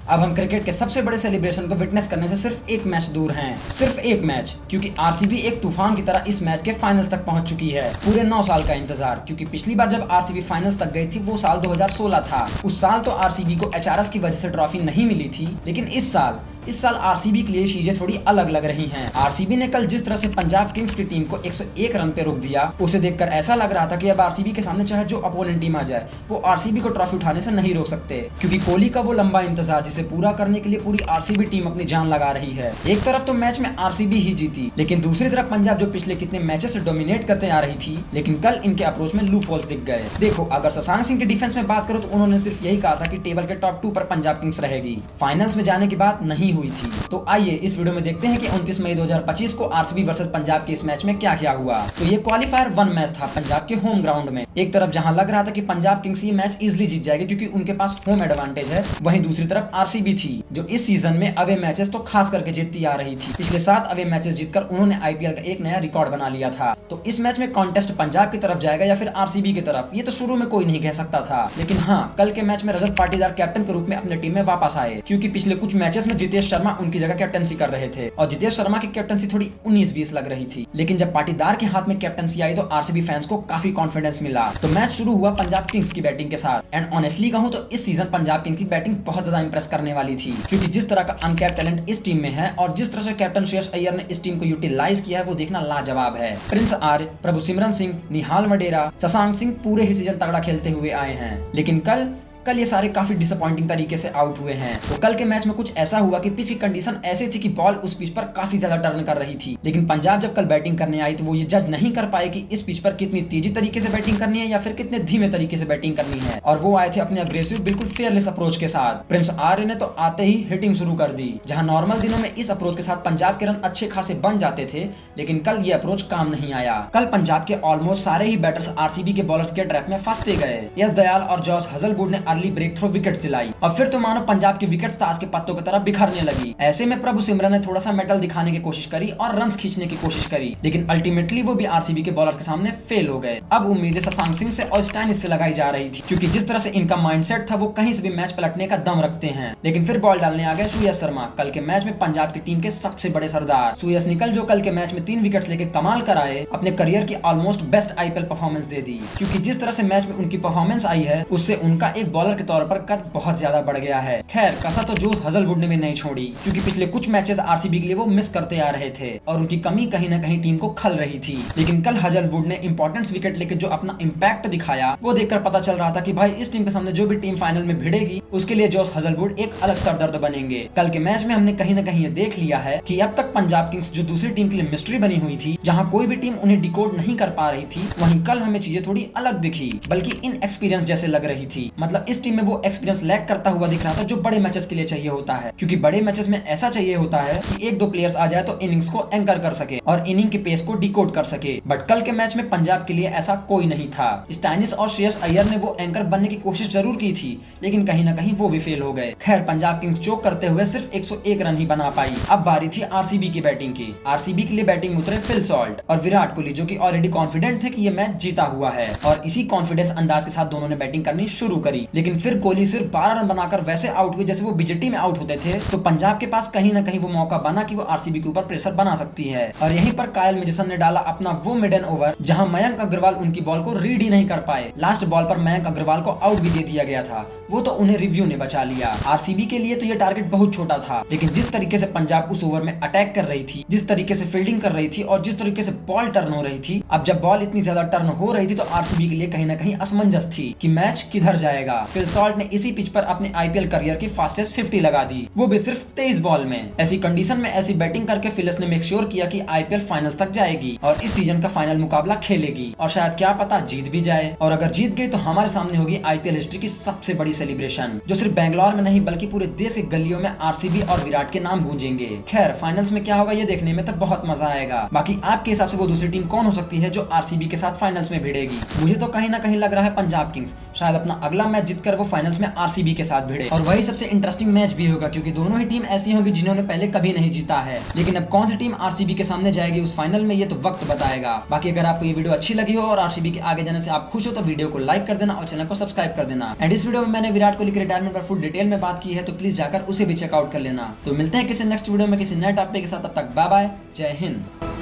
अब हम क्रिकेट के सबसे बड़े सेलिब्रेशन को विटनेस करने से सिर्फ एक मैच दूर हैं, सिर्फ एक मैच, क्योंकि आरसीबी एक तूफान की तरह इस मैच के फाइनल्स तक पहुंच चुकी है। पूरे 9 साल का इंतजार, क्योंकि पिछली बार जब आरसीबी फाइनल्स तक गई थी वो साल 2016 था। उस साल तो आरसीबी को एचआरएस की वजह से ट्रॉफी नहीं मिली थी, लेकिन इस साल आरसीबी के लिए चीजें थोड़ी अलग लग रही हैं। आरसीबी ने कल जिस तरह से पंजाब किंग्स की टीम को 101 रन पे रोक दिया, उसे देखकर ऐसा लग रहा था कि अब आरसीबी के सामने चाहे जो अपोनेंट टीम आ जाए, वो आरसीबी को ट्रॉफी उठाने से नहीं रोक सकते, क्योंकि कोहली का वो लंबा इंतजार जिसे पूरा करने के लिए पूरी आरसीबी टीम अपनी जान लगा रही है। एक तरफ तो मैच में आरसीबी ही जीती, लेकिन दूसरी तरफ पंजाब जो पिछले कितने मैचेस से डोमिनेट करते आ रही थी, लेकिन कल इनके अप्रोच में लूप होल्स दिख गए। देखो, अगर शशांक सिंह के डिफेंस में बात करो तो उन्होंने सिर्फ यही कहा था कि टेबल के टॉप 2 पर पंजाब किंग्स रहेगी। फाइनल्स में जाने की बात नहीं हुई थी। तो आइए इस वीडियो में देखते हैं कि 29 मई 2025 को आरसीबी वर्सेस पंजाब के इस मैच में क्या क्या हुआ। तो ये क्वालिफायर 1 मैच था पंजाब के होम ग्राउंड में। एक तरफ जहां लग रहा था कि पंजाब किंग्स ये मैच इजीली जीत जाएगी क्योंकि उनके पास होम एडवांटेज है, वहीं दूसरी तरफ आरसीबी थी जो इस सीजन में अवे मैचेस तो खास करके जीतती आ रही थी। पिछले 7 अवे मैचेस जीतकर उन्होंने आईपीएल का एक नया रिकॉर्ड बना लिया था। तो इस मैच में कॉन्टेस्ट पंजाब की तरफ जाएगा या फिर आरसीबी की तरफ, ये तो शुरू में कोई नहीं कह सकता था। लेकिन हाँ, कल के मैच में रजत पाटीदार कैप्टन के रूप में अपने टीम में वापस आए, क्योंकि पिछले कुछ मैचेस में जितेश शर्मा उनकी जगह कैप्टनसी कर रहे थे और जितेश शर्मा की कैप्टनसी थोड़ी 19-20 लग रही थी। लेकिन जब पाटीदार के हाथ में कैप्टनसी आई तो आरसीबी फैंस को काफी कॉन्फिडेंस मिला। तो मैच शुरू हुआ पंजाब किंग्स की बैटिंग के साथ, एंड ऑनेस्टली कहूं तो इस सीजन पंजाब किंग्स की बैटिंग बहुत ज्यादा इंप्रेस करने वाली थी, क्योंकि जिस तरह का अनकैप्ड टैलेंट इस टीम में है और जिस तरह से कैप्टन श्रेयस अय्यर ने इस टीम को यूटिलाइज किया है वो देखना लाजवाब है। प्रिंस आर्य, प्रभु सिमरन सिंह, निहाल वडेरा, शशांक सिंह पूरे ही सीजन तगड़ा खेलते हुए आए हैं, लेकिन कल ये सारे काफी डिसअपॉइंटिंग तरीके से आउट हुए हैं। तो कल के मैच में कुछ ऐसा हुआ कि पिच की कंडीशन ऐसी थी कि बॉल उस पिच पर काफी ज्यादा टर्न कर रही थी, लेकिन पंजाब जब कल बैटिंग करने आई तो वो ये जज नहीं कर पाए कि इस पिच पर कितनी तेजी तरीके से बैटिंग करनी है या फिर कितने धीमे तरीके से बैटिंग करनी है, और वो आए थे अपने अग्रेसिव बिल्कुल फेयरलेस अप्रोच के साथ। प्रिंस आर्य ने तो आते ही हिटिंग शुरू कर दी। जहां नॉर्मल दिनों में इस अप्रोच के साथ पंजाब के रन अच्छे खासे बन जाते थे, लेकिन कल ये अप्रोच काम नहीं आया। कल पंजाब के ऑलमोस्ट सारे ही बैटर्स आरसीबी के बॉलर्स के ट्रैप में फंसते गए। यश दयाल और जॉस हजलवुड ने अर्ली ब्रेक थ्रो विकेट दिलाई और फिर तो मानो पंजाब की विकेट्स ताश के पत्तों की तरह बिखरने लगी। ऐसे में प्रभु सिमरन ने थोड़ा सा मेटल दिखाने की कोशिश करी और रन्स खींचने की कोशिश करी, लेकिन अल्टीमेटली वो भी आरसीबी के बॉलर्स के सामने फेल हो गए। अब उम्मीदें शशांक सिंह से और स्टैनिस से लगाई जा रही थी, क्योंकि जिस तरह से इनका माइंडसेट था वो कहीं से भी मैच पलटने का दम रखते हैं। लेकिन फिर बॉल डालने आ गए सूयस शर्मा, कल के मैच में पंजाब की टीम के सबसे बड़े सरदार सूयस निकल, जो कल के मैच में 3 विकेट्स लेके कमाल कराए, अपने करियर की ऑलमोस्ट बेस्ट आईपीएल परफॉर्मेंस दे दी। क्योंकि जिस तरह से मैच में उनकी परफॉर्मेंस आई है उससे उनका एक बॉलर के तौर पर कद बहुत ज्यादा बढ़ गया है। खैर, कसर तो जोश हजलवुड ने भी नहीं छोड़ी, क्योंकि पिछले कुछ मैचेस आरसीबी के लिए वो मिस करते आ रहे थे और उनकी कमी कहीं ना कहीं टीम को खल रही थी। लेकिन कल हजलवुड ने इंपॉर्टेंस विकेट लेके जो अपना इंपैक्ट दिखाया वो देखकर पता चल रहा था कि भाई इस टीम के सामने जो भी टीम फाइनल में भिड़ेगी उसके लिए जोश हजलवुड एक अलग सरदर्द बनेंगे। कल के मैच में हमने कहीं ना कहीं ये देख लिया है कि अब तक पंजाब किंग्स जो दूसरी टीम के लिए मिस्ट्री बनी हुई थी, जहां कोई भी टीम उन्हें डिकोड नहीं कर पा रही थी, वहीं कल हमें चीजें थोड़ी अलग दिखी, बल्कि इनएक्सपीरियंस जैसे लग रही थी। मतलब इस टीम में वो एक्सपीरियंस लैक करता हुआ दिख रहा था जो बड़े मैचेस के लिए चाहिए होता है, क्योंकि बड़े मैचेस में ऐसा चाहिए होता है कि 1-2 प्लेयर्स आ जाए तो इनिंग्स को एंकर कर सके और इनिंग के पेस को डिकोड कर सके। बट कल के मैच में पंजाब के लिए ऐसा कोई नहीं था। स्टैनिस और श्रेयस अय्यर ने वो एंकर बनने की कोशिश जरूर की थी, लेकिन कहीं ना कहीं वो भी फेल हो गए। खैर, पंजाब किंग्स चोक करते हुए सिर्फ 101 रन ही बना पाई। अब बारी थी आरसीबी की बैटिंग की। आरसीबी के लिए बैटिंग उतरे फिल सॉल्ट और विराट कोहली, जो कि ऑलरेडी कॉन्फिडेंट थे कि ये मैच जीता हुआ है, और इसी कॉन्फिडेंस अंदाज के साथ दोनों ने बैटिंग करनी शुरू करी। लेकिन फिर कोहली सिर्फ 12 रन बनाकर वैसे आउट हुए जैसे वो बीजेटी में आउट होते थे, तो पंजाब के पास कहीं ना कहीं वो मौका बना कि वो आरसीबी के ऊपर प्रेशर बना सकती है। और यहीं पर कायल मिजेसन ने डाला अपना वो मिडन ओवर जहां मयंक अग्रवाल उनकी बॉल को रीड ही नहीं कर पाए। लास्ट बॉल पर मयंक अग्रवाल को आउट भी दे दिया गया था, वो तो उन्हें रिव्यू ने बचा लिया। आरसीबी के लिए तो ये टारगेट बहुत छोटा था, लेकिन जिस तरीके से पंजाब उस ओवर में अटैक कर रही थी, जिस तरीके से फील्डिंग कर रही थी और जिस तरीके से बॉल टर्न हो रही थी, अब जब बॉल इतनी ज्यादा टर्न हो रही थी तो आरसीबी के लिए कहीं ना कहीं असमंजस थी कि मैच किधर जाएगा। फिल सॉल्ट ने इसी पिच पर अपने आईपीएल करियर की फास्टेस्ट 50 लगा दी, वो भी सिर्फ 23 बॉल में। ऐसी कंडीशन में ऐसी बैटिंग करके फिलिस ने मेक श्योर किया कि आईपीएल फाइनल्स तक जाएगी और इस सीजन का फाइनल मुकाबला खेलेगी, और शायद क्या पता जीत भी जाए। और अगर जीत गई तो हमारे सामने होगी आईपीएल हिस्ट्री की सबसे बड़ी सेलिब्रेशन, जो सिर्फ बैंगलोर में नहीं बल्कि पूरे देश के गलियों में आरसीबी और विराट के नाम गूंजेंगे। खैर, फाइनल्स में क्या होगा ये देखने में तो बहुत मजा आएगा। बाकी आपके हिसाब से वो दूसरी टीम कौन हो सकती है जो आरसीबी के साथ फाइनल्स में भिड़ेगी? मुझे तो कहीं ना कहीं लग रहा है पंजाब किंग्स शायद अपना अगला मैच जीतकर वो फाइनल्स में आरसीबी के साथ भिड़े। और वही सबसे इंटरेस्टिंग मैच भी होगा क्योंकि दोनों ही टीम ऐसी होगी जिन्होंने पहले कभी नहीं जीता है। लेकिन अब कौन सी टीम आरसीबी के सामने जाएगी उस फाइनल में, ये तो वक्त बताएगा। बाकी अगर आपको ये वीडियो अच्छी लगी हो और आरसीबी के आगे जाने से आप खुश हो तो वीडियो को लाइक कर देना और चैनल को सब्सक्राइब कर देना। एंड इस वीडियो में मैंने विराट कोहली के रिटायरमेंट पर फुल डिटेल में बात की है, तो प्लीज जाकर उसे भी चेकआउट कर लेना। तो मिलते हैं किसी नेक्स्ट वीडियो में किसी नए टॉपिक के साथ, तब तक बाय बाय, जय हिंद।